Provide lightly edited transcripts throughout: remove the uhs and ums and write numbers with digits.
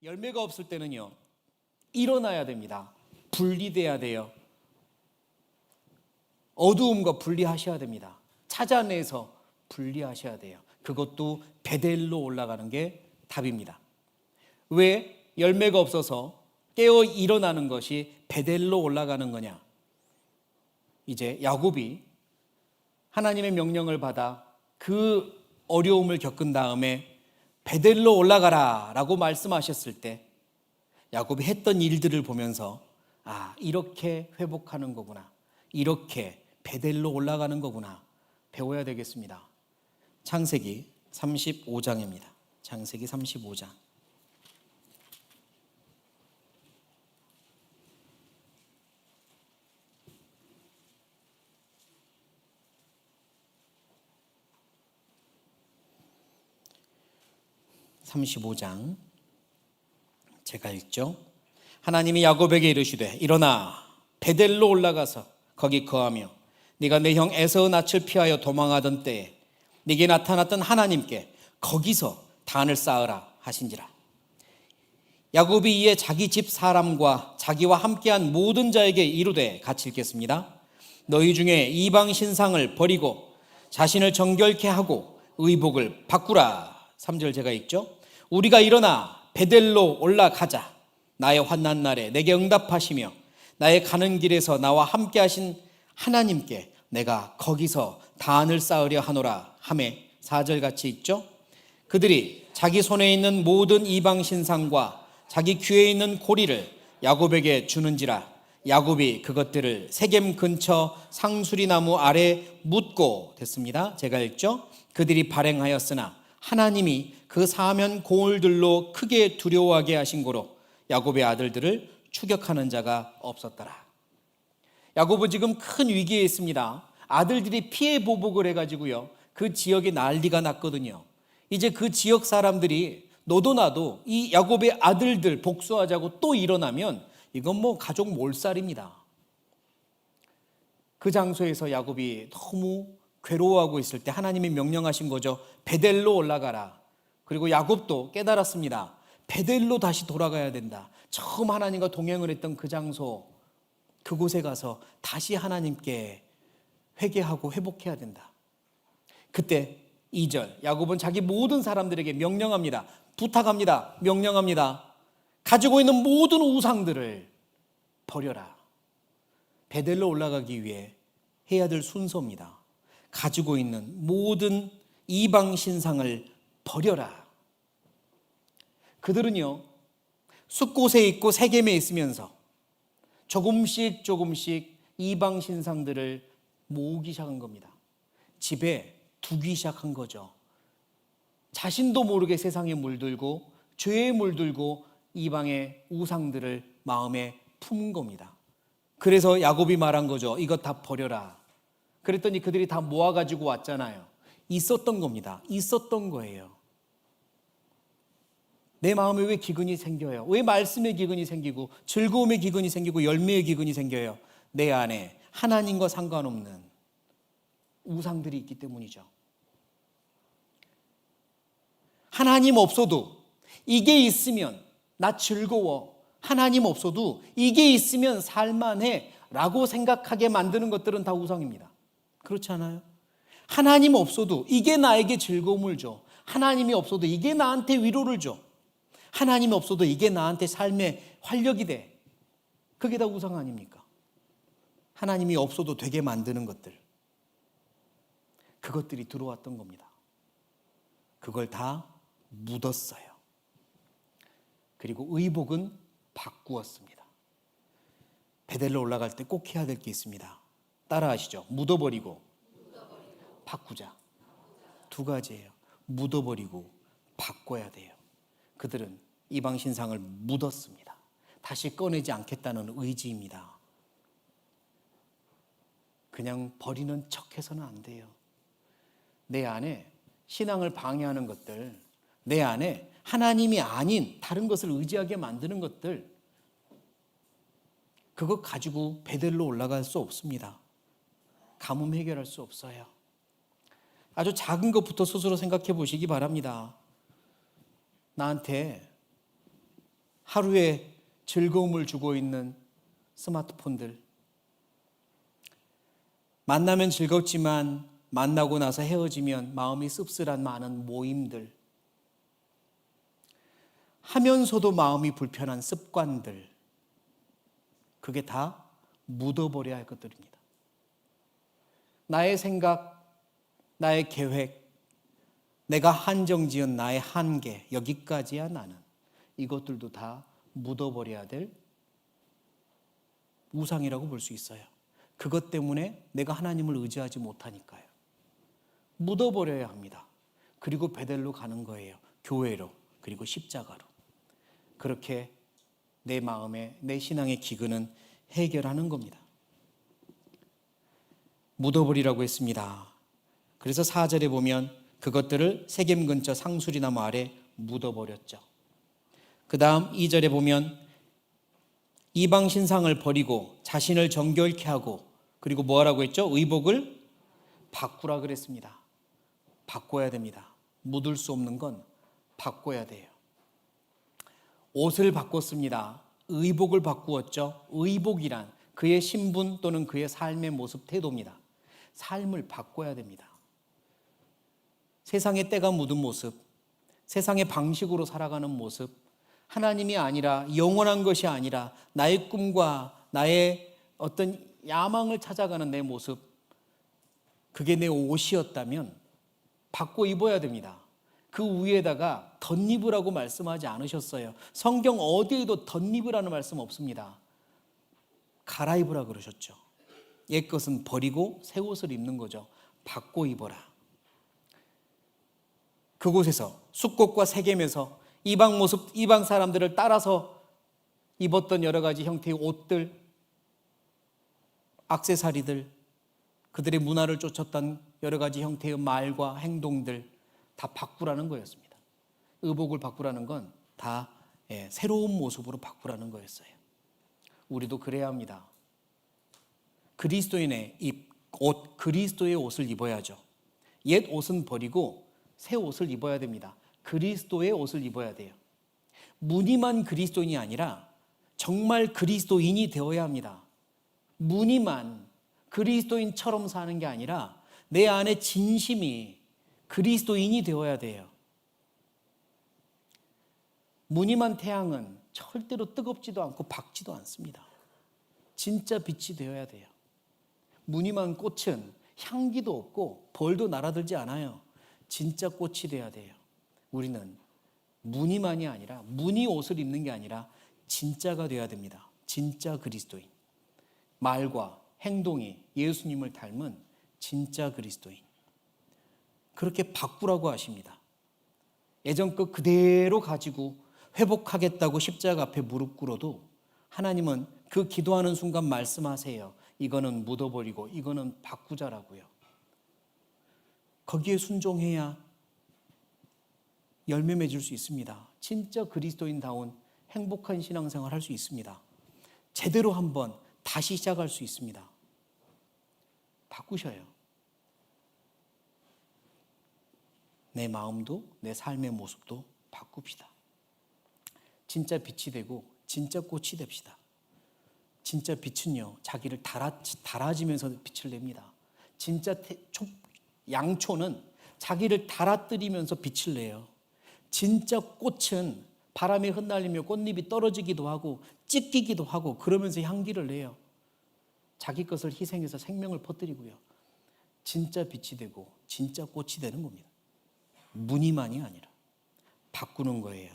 열매가 없을 때는요, 일어나야 됩니다. 분리돼야 돼요. 어두움과 분리하셔야 됩니다. 찾아내서 분리하셔야 돼요. 그것도 베델로 올라가는 게 답입니다. 왜 열매가 없어서 깨어 일어나는 것이 베델로 올라가는 거냐? 이제 야곱이 하나님의 명령을 받아 그 어려움을 겪은 다음에 베델로 올라가라 라고 말씀하셨을 때 야곱이 했던 일들을 보면서 이렇게 회복하는 거구나, 이렇게 베델로 올라가는 거구나 배워야 되겠습니다. 창세기 35장입니다. 창세기 35장. 제가 읽죠. 하나님이 야곱에게 이르시되 일어나 베델로 올라가서 거기 거하며 네가 내 형 에서의 낯을 피하여 도망하던 때에 네게 나타났던 하나님께 거기서 단을 쌓으라 하신지라. 야곱이 이에 자기 집 사람과 자기와 함께한 모든 자에게 이르되 같이 읽겠습니다. 너희 중에 이방 신상을 버리고 자신을 정결케 하고 의복을 바꾸라. 3절 제가 읽죠. 우리가 일어나 베델로 올라가자. 나의 환난 날에 내게 응답하시며 나의 가는 길에서 나와 함께 하신 하나님께 내가 거기서 단을 쌓으려 하노라 하매 4절 같이 있죠. 그들이 자기 손에 있는 모든 이방 신상과 자기 귀에 있는 고리를 야곱에게 주는지라. 야곱이 그것들을 세겜 근처 상수리 나무 아래 묻고 됐습니다. 제가 읽죠. 그들이 발행하였으나 하나님이 그 사면 고울들로 크게 두려워하게 하신 고로 야곱의 아들들을 추격하는 자가 없었더라. 야곱은 지금 큰 위기에 있습니다. 아들들이 피해 보복을 해가지고요, 그 지역에 난리가 났거든요. 이제 그 지역 사람들이 너도 나도 이 야곱의 아들들 복수하자고 또 일어나면 이건 뭐 가족 몰살입니다. 그 장소에서 야곱이 너무 괴로워하고 있을 때 하나님이 명령하신 거죠. 베델로 올라가라. 그리고 야곱도 깨달았습니다. 베델로 다시 돌아가야 된다. 처음 하나님과 동행을 했던 그 장소, 그곳에 가서 다시 하나님께 회개하고 회복해야 된다. 그때 2절 야곱은 자기 모든 사람들에게 명령합니다. 부탁합니다. 명령합니다. 가지고 있는 모든 우상들을 버려라. 베델로 올라가기 위해 해야 될 순서입니다. 가지고 있는 모든 이방 신상을 버려라. 그들은요, 숲곳에 있고 세겜에 있으면서 조금씩 이방 신상들을 모으기 시작한 겁니다. 집에 두기 시작한 거죠. 자신도 모르게 세상에 물들고 죄에 물들고 이방의 우상들을 마음에 품은 겁니다. 그래서 야곱이 말한 거죠. 이것 다 버려라. 그랬더니 그들이 다 모아가지고 왔잖아요. 있었던 겁니다. 있었던 거예요. 내 마음에 왜 기근이 생겨요? 왜 말씀의 기근이 생기고 즐거움의 기근이 생기고 열매의 기근이 생겨요? 내 안에 하나님과 상관없는 우상들이 있기 때문이죠. 하나님 없어도 이게 있으면 나 즐거워, 하나님 없어도 이게 있으면 살만해 라고 생각하게 만드는 것들은 다 우상입니다. 그렇지 않아요? 하나님 없어도 이게 나에게 즐거움을 줘, 하나님이 없어도 이게 나한테 위로를 줘, 하나님이 없어도 이게 나한테 삶의 활력이 돼. 그게 다 우상 아닙니까? 하나님이 없어도 되게 만드는 것들, 그것들이 들어왔던 겁니다. 그걸 다 묻었어요. 그리고 의복은 바꾸었습니다. 베델로 올라갈 때 꼭 해야 될 게 있습니다. 따라하시죠. 묻어버리고 바꾸자. 두 가지예요. 묻어버리고 바꿔야 돼요. 그들은 이방 신상을 묻었습니다. 다시 꺼내지 않겠다는 의지입니다. 그냥 버리는 척해서는 안 돼요. 내 안에 신앙을 방해하는 것들, 내 안에 하나님이 아닌 다른 것을 의지하게 만드는 것들, 그거 가지고 베델로 올라갈 수 없습니다. 가뭄 해결할 수 없어요. 아주 작은 것부터 스스로 생각해 보시기 바랍니다. 나한테 하루에 즐거움을 주고 있는 스마트폰들, 만나면 즐겁지만 만나고 나서 헤어지면 마음이 씁쓸한 많은 모임들, 하면서도 마음이 불편한 습관들, 그게 다 묻어버려야 할 것들입니다. 나의 생각, 나의 계획, 내가 한정지은 나의 한계, 여기까지야 나는. 이것들도 다 묻어버려야 될 우상이라고 볼 수 있어요. 그것 때문에 내가 하나님을 의지하지 못하니까요. 묻어버려야 합니다. 그리고 베델로 가는 거예요. 교회로, 그리고 십자가로. 그렇게 내 마음에, 내 신앙의 기근은 해결하는 겁니다. 묻어버리라고 했습니다. 그래서 4절에 보면 그것들을 세겜 근처 상수리나무 아래 묻어버렸죠. 그 다음 2절에 보면 이방 신상을 버리고 자신을 정결케 하고, 그리고 뭐 하라고 했죠? 의복을 바꾸라 그랬습니다. 바꿔야 됩니다. 묻을 수 없는 건 바꿔야 돼요. 옷을 바꿨습니다. 의복을 바꾸었죠. 의복이란 그의 신분 또는 그의 삶의 모습, 태도입니다. 삶을 바꿔야 됩니다. 세상에 때가 묻은 모습, 세상의 방식으로 살아가는 모습, 하나님이 아니라, 영원한 것이 아니라 나의 꿈과 나의 어떤 야망을 찾아가는 내 모습, 그게 내 옷이었다면 바꿔 입어야 됩니다. 그 위에다가 덧입으라고 말씀하지 않으셨어요. 성경 어디에도 덧입으라는 말씀 없습니다. 갈아입으라 그러셨죠. 옛 것은 버리고 새 옷을 입는 거죠. 바꿔 입어라. 그곳에서, 숫곳과 세겜에서 이방 모습, 이방 사람들을 따라서 입었던 여러 가지 형태의 옷들, 액세서리들, 그들의 문화를 쫓았던 여러 가지 형태의 말과 행동들 다 바꾸라는 거였습니다. 의복을 바꾸라는 건 다 새로운 모습으로 바꾸라는 거였어요. 우리도 그래야 합니다. 그리스도인의 옷, 그리스도의 옷을 입어야죠. 옛 옷은 버리고 새 옷을 입어야 됩니다. 그리스도의 옷을 입어야 돼요. 무늬만 그리스도인이 아니라 정말 그리스도인이 되어야 합니다. 무늬만 그리스도인처럼 사는 게 아니라 내 안에 진심이 그리스도인이 되어야 돼요. 무늬만 태양은 절대로 뜨겁지도 않고 밝지도 않습니다. 진짜 빛이 되어야 돼요. 무늬만 꽃은 향기도 없고 벌도 날아들지 않아요. 진짜 꽃이 돼야 돼요. 우리는 무늬만이 아니라, 무늬 옷을 입는 게 아니라 진짜가 돼야 됩니다. 진짜 그리스도인. 말과 행동이 예수님을 닮은 진짜 그리스도인. 그렇게 바꾸라고 하십니다. 예전 것 그대로 가지고 회복하겠다고 십자가 앞에 무릎 꿇어도 하나님은 그 기도하는 순간 말씀하세요. 이거는 묻어버리고 이거는 바꾸자라고요. 거기에 순종해야 열매 맺을 수 있습니다. 진짜 그리스도인다운 행복한 신앙생활 할 수 있습니다. 제대로 한번 다시 시작할 수 있습니다. 바꾸셔요. 내 마음도 내 삶의 모습도 바꿉시다. 진짜 빛이 되고 진짜 꽃이 됩시다. 진짜 빛은요, 자기를 달아지면서 빛을 냅니다. 진짜 양초는 자기를 달아뜨리면서 빛을 내요. 진짜 꽃은 바람에 흩날리며 꽃잎이 떨어지기도 하고 찢기기도 하고 그러면서 향기를 내요. 자기 것을 희생해서 생명을 퍼뜨리고요. 진짜 빛이 되고 진짜 꽃이 되는 겁니다. 무늬만이 아니라 바꾸는 거예요.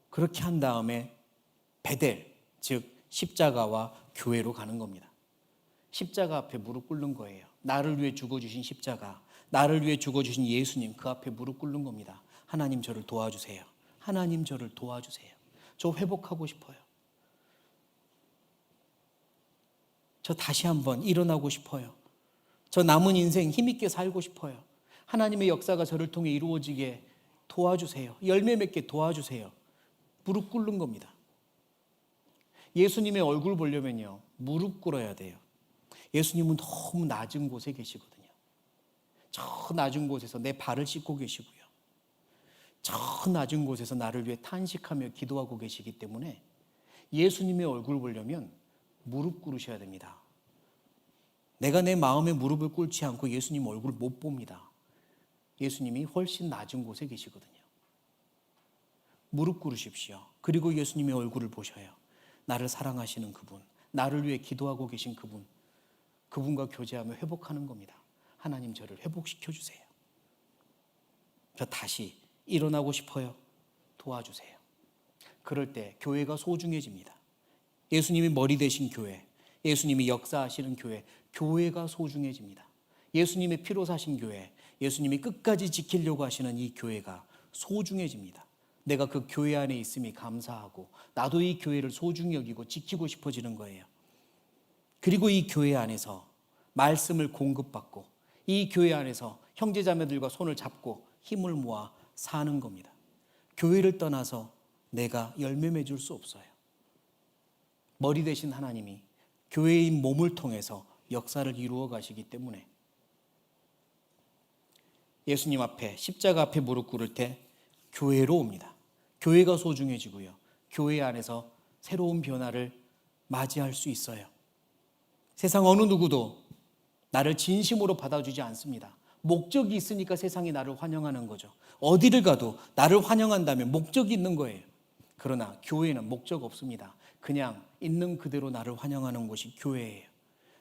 그렇게 한 다음에 베델, 즉 십자가와 교회로 가는 겁니다. 십자가 앞에 무릎 꿇는 거예요. 나를 위해 죽어주신 십자가, 나를 위해 죽어주신 예수님, 그 앞에 무릎 꿇는 겁니다. 하나님 저를 도와주세요. 하나님 저를 도와주세요. 저 회복하고 싶어요. 저 다시 한번 일어나고 싶어요. 저 남은 인생 힘있게 살고 싶어요. 하나님의 역사가 저를 통해 이루어지게 도와주세요. 열매 맺게 도와주세요. 무릎 꿇는 겁니다. 예수님의 얼굴 보려면요, 무릎 꿇어야 돼요. 예수님은 너무 낮은 곳에 계시거든요. 저 낮은 곳에서 내 발을 씻고 계시고요. 저 낮은 곳에서 나를 위해 탄식하며 기도하고 계시기 때문에 예수님의 얼굴 보려면 무릎 꿇으셔야 됩니다. 내가 내 마음에 무릎을 꿇지 않고 예수님 얼굴 못 봅니다. 예수님이 훨씬 낮은 곳에 계시거든요. 무릎 꿇으십시오. 그리고 예수님의 얼굴을 보셔요. 나를 사랑하시는 그분, 나를 위해 기도하고 계신 그분, 그분과 교제하며 회복하는 겁니다. 하나님 저를 회복시켜 주세요. 저 다시 일어나고 싶어요. 도와주세요. 그럴 때 교회가 소중해집니다. 예수님이 머리 되신 교회, 예수님이 역사하시는 교회, 교회가 소중해집니다. 예수님의 피로 사신 교회, 예수님이 끝까지 지키려고 하시는 이 교회가 소중해집니다. 내가 그 교회 안에 있음이 감사하고 나도 이 교회를 소중히 여기고 지키고 싶어지는 거예요. 그리고 이 교회 안에서 말씀을 공급받고 이 교회 안에서 형제자매들과 손을 잡고 힘을 모아 사는 겁니다. 교회를 떠나서 내가 열매 맺을 수 없어요. 머리 되신 하나님이 교회인 몸을 통해서 역사를 이루어 가시기 때문에 예수님 앞에 십자가 앞에 무릎 꿇을 때 교회로 옵니다. 교회가 소중해지고요. 교회 안에서 새로운 변화를 맞이할 수 있어요. 세상 어느 누구도 나를 진심으로 받아주지 않습니다. 목적이 있으니까 세상이 나를 환영하는 거죠. 어디를 가도 나를 환영한다면 목적이 있는 거예요. 그러나 교회는 목적 없습니다. 그냥 있는 그대로 나를 환영하는 곳이 교회예요.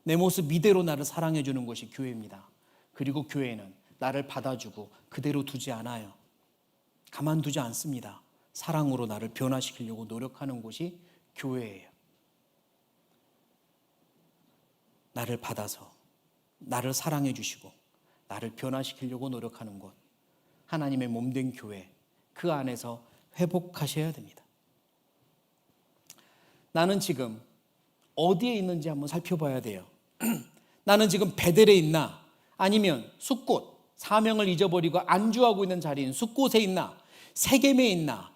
내 모습 이대로 나를 사랑해 주는 것이 교회입니다. 그리고 교회는 나를 받아주고 그대로 두지 않아요. 가만두지 않습니다. 사랑으로 나를 변화시키려고 노력하는 곳이 교회예요. 나를 받아서 나를 사랑해 주시고 나를 변화시키려고 노력하는 곳, 하나님의 몸된 교회, 그 안에서 회복하셔야 됩니다. 나는 지금 어디에 있는지 한번 살펴봐야 돼요. 나는 지금 베델에 있나, 아니면 숫곳, 사명을 잊어버리고 안주하고 있는 자리인 숫곳에 있나, 세겜에 있나,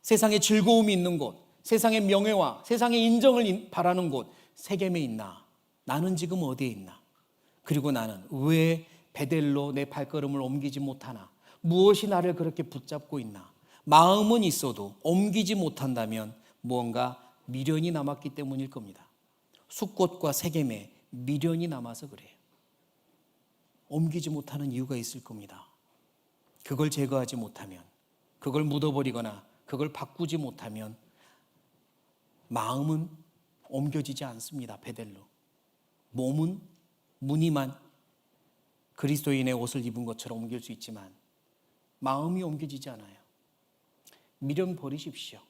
세상에 즐거움이 있는 곳, 세상의 명예와 세상의 인정을 바라는 곳, 세겜에 있나, 나는 지금 어디에 있나, 그리고 나는 왜 베델로 내 발걸음을 옮기지 못하나, 무엇이 나를 그렇게 붙잡고 있나. 마음은 있어도 옮기지 못한다면 무언가 미련이 남았기 때문일 겁니다. 숫곳과 세겜에 미련이 남아서 그래요. 옮기지 못하는 이유가 있을 겁니다. 그걸 제거하지 못하면, 그걸 묻어버리거나 그걸 바꾸지 못하면 마음은 옮겨지지 않습니다. 베델로. 몸은 무늬만 그리스도인의 옷을 입은 것처럼 옮길 수 있지만 마음이 옮겨지지 않아요. 미련 버리십시오.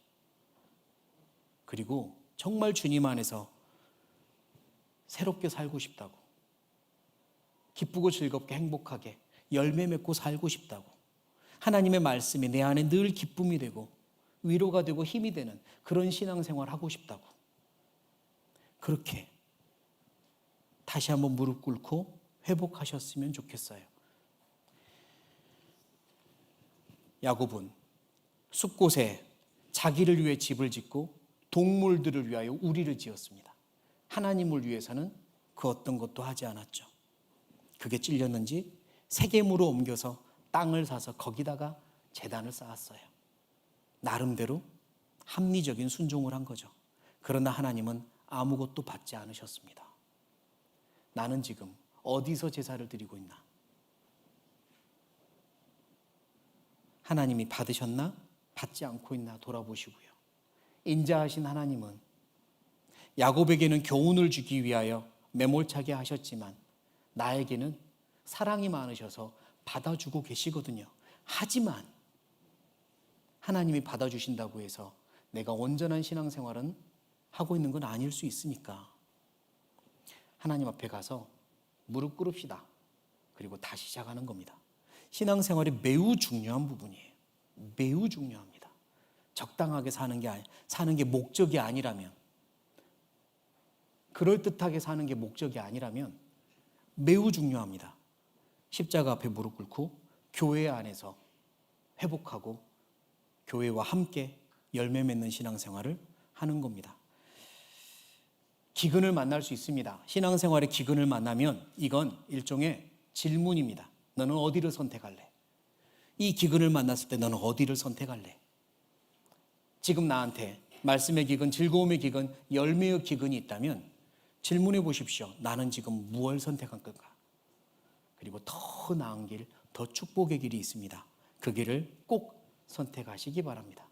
그리고 정말 주님 안에서 새롭게 살고 싶다고, 기쁘고 즐겁게 행복하게 열매 맺고 살고 싶다고, 하나님의 말씀이 내 안에 늘 기쁨이 되고 위로가 되고 힘이 되는 그런 신앙생활 하고 싶다고, 그렇게 다시 한번 무릎 꿇고 회복하셨으면 좋겠어요. 야곱은 숲곳에 자기를 위해 집을 짓고 동물들을 위하여 우리를 지었습니다. 하나님을 위해서는 그 어떤 것도 하지 않았죠. 그게 찔렸는지 세겜으로 옮겨서 땅을 사서 거기다가 제단을 쌓았어요. 나름대로 합리적인 순종을 한 거죠. 그러나 하나님은 아무것도 받지 않으셨습니다. 나는 지금 어디서 제사를 드리고 있나? 하나님이 받으셨나? 받지 않고 있나 돌아보시고요. 인자하신 하나님은 야곱에게는 교훈을 주기 위하여 매몰차게 하셨지만 나에게는 사랑이 많으셔서 받아주고 계시거든요. 하지만 하나님이 받아주신다고 해서 내가 온전한 신앙생활은 하고 있는 건 아닐 수 있으니까 하나님 앞에 가서 무릎 꿇읍시다. 그리고 다시 시작하는 겁니다. 신앙생활이 매우 중요한 부분이에요. 매우 중요합니다. 적당하게 사는 게 목적이 아니라면, 그럴듯하게 사는 게 목적이 아니라면 매우 중요합니다. 십자가 앞에 무릎 꿇고 교회 안에서 회복하고 교회와 함께 열매 맺는 신앙생활을 하는 겁니다. 기근을 만날 수 있습니다. 신앙생활의 기근을 만나면 이건 일종의 질문입니다. 너는 어디를 선택할래? 이 기근을 만났을 때 너는 어디를 선택할래? 지금 나한테 말씀의 기근, 즐거움의 기근, 열매의 기근이 있다면 질문해 보십시오. 나는 지금 무엇을 선택한 건가? 그리고 더 나은 길, 더 축복의 길이 있습니다. 그 길을 꼭 선택하시기 바랍니다.